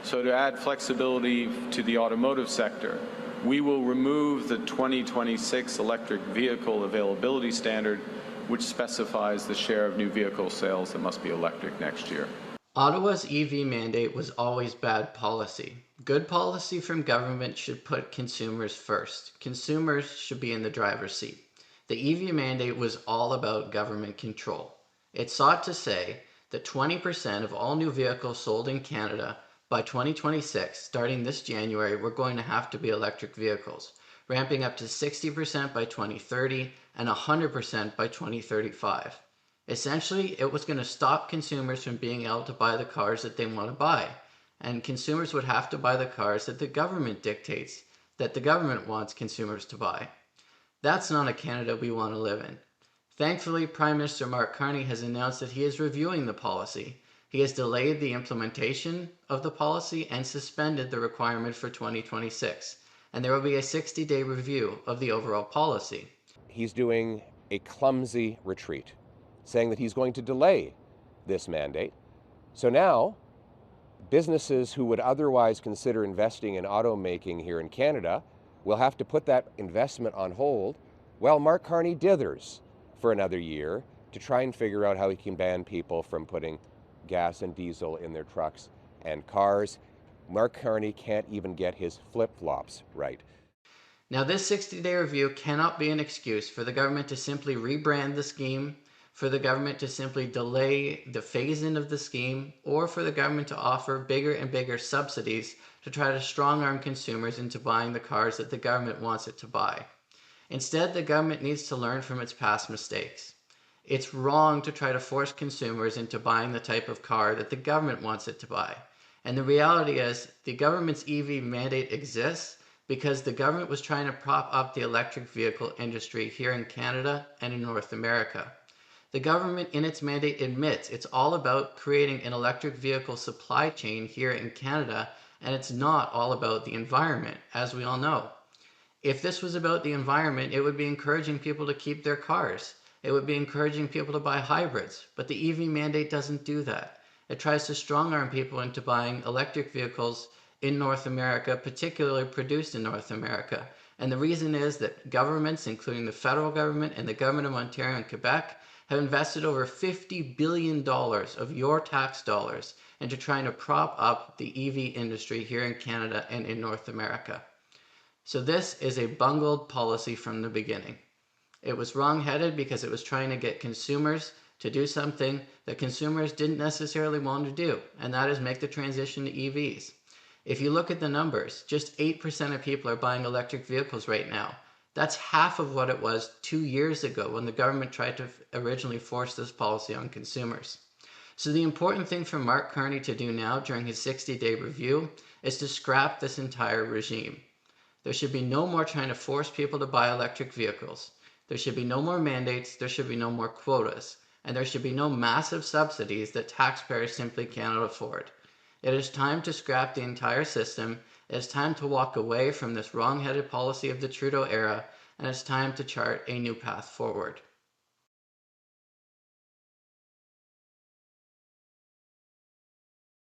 So to add flexibility to the automotive sector, we will remove the 2026 electric vehicle availability standard, which specifies the share of new vehicle sales that must be electric next year. Ottawa's EV mandate was always bad policy. Good policy from government should put consumers first. Consumers should be in the driver's seat. The EV mandate was all about government control. It sought to say that 20% of all new vehicles sold in Canada by 2026, starting this January, were going to have to be electric vehicles, ramping up to 60% by 2030 and 100% by 2035. Essentially, it was going to stop consumers from being able to buy the cars that they want to buy, and consumers would have to buy the cars that the government dictates that the government wants consumers to buy. That's not a Canada we want to live in. Thankfully, Prime Minister Mark Carney has announced that he is reviewing the policy. He has delayed the implementation of the policy and suspended the requirement for 2026, and there will be a 60-day review of the overall policy. He's doing a clumsy retreat, saying that he's going to delay this mandate. So now, businesses who would otherwise consider investing in automaking here in Canada will have to put that investment on hold while Mark Carney dithers for another year to try and figure out how he can ban people from putting gas and diesel in their trucks and cars. Mark Carney can't even get his flip-flops right. Now, this 60-day review cannot be an excuse for the government to simply rebrand the scheme, for the government to simply delay the phase-in of the scheme, or for the government to offer bigger and bigger subsidies to try to strong-arm consumers into buying the cars that the government wants it to buy. Instead, the government needs to learn from its past mistakes. It's wrong to try to force consumers into buying the type of car that the government wants it to buy. And the reality is, the government's EV mandate exists because the government was trying to prop up the electric vehicle industry here in Canada and in North America. The government in its mandate admits it's all about creating an electric vehicle supply chain here in Canada, and it's not all about the environment, as we all know. If this was about the environment, it would be encouraging people to keep their cars. It would be encouraging people to buy hybrids, but the EV mandate doesn't do that. It tries to strong-arm people into buying electric vehicles in North America, particularly produced in North America. And the reason is that governments, including the federal government and the government of Ontario and Quebec, have invested over $50 billion of your tax dollars into trying to prop up the EV industry here in Canada and in North America. So this is a bungled policy from the beginning. It was wrong-headed because it was trying to get consumers to do something that consumers didn't necessarily want to do, and that is make the transition to EVs. If you look at the numbers, just 8% of people are buying electric vehicles right now. That's half of what it was 2 years ago when the government tried to originally force this policy on consumers. So the important thing for Mark Carney to do now during his 60-day review is to scrap this entire regime. There should be no more trying to force people to buy electric vehicles. There should be no more mandates, there should be no more quotas, and there should be no massive subsidies that taxpayers simply cannot afford. It is time to scrap the entire system. It is time to walk away from this wrong-headed policy of the Trudeau era, and it's time to chart a new path forward.